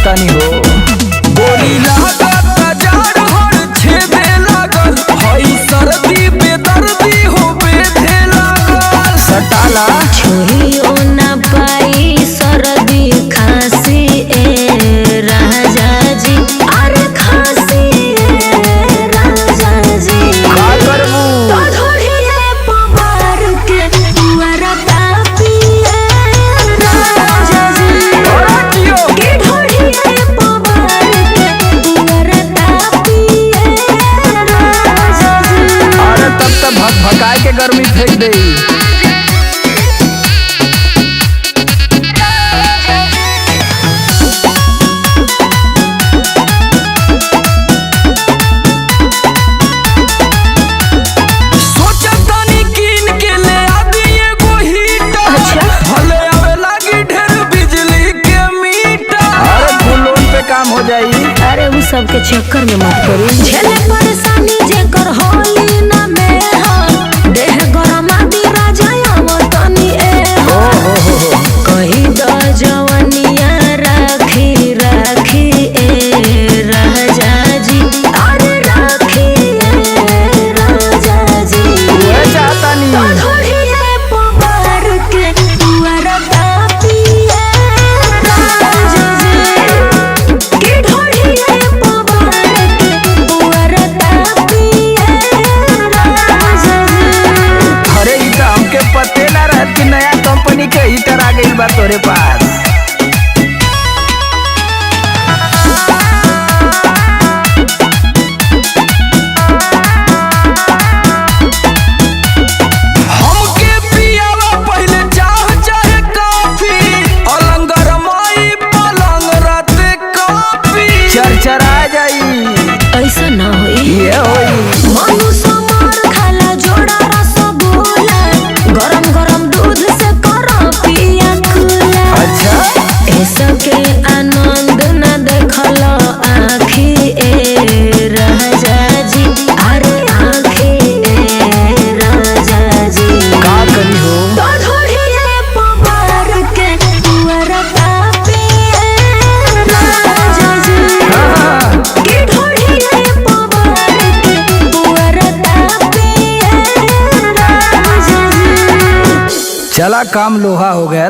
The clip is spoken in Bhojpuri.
जातानी हो। गोली लागत जार हर छेदे लागल, हई सर्दी बेदर्दी हो बेधे लागल। सटाला छुइयो ना पाई सर्दी खांसी ए राजा जी, अरे खांसी ए राजा जी। का करबू तो ढोढ़िए पवार के दुआरा तापिए राजा जी, कि ढोढ़िए पवार के दुआरा तापिए राजा जी। अरे तब तक भकाए के गर्मी फेंक दे। काम हो जाई। अरे वो सब के चक्कर में मत करी, झेले परेशानी जेकर होली ना में हो, देह गरम आदि राजा आवतनी ए हो। कही द जवनिया राखी राखी ए राजा जी, अरे राखी ए राजा जी। वो चाहतानी तो ढोढ़िए पवार के दुआरा तापिए राजा जी, कि ढोढ़िए पवार के दुआरा तापिए राजा जी। अरे ई तो हमके पते ना रहत कि नया कंपनी के हीटर आ गइल बा तोरे पास। हमके पियावा पहिले चाह चाहे कॉफी, अलंग रमाई पलंग रात कॉफी। चरचरा जाई ऐसा ना होई, ये होई मनु समार खाला जोड़ा रसगुल्ला, गरम गरम दूध से करो पिया खुला। अच्छा ऐसा के आनंद न देखल आँखी ए राजा जी, अरे आँखी ए राजा जी। का करी हो तो ढोढ़िए पवार के दुआरा तापिए राजा जी, कि ढोढ़िए पवार के दुआरा तापिए राजा जी। चला काम लोहा हो गया।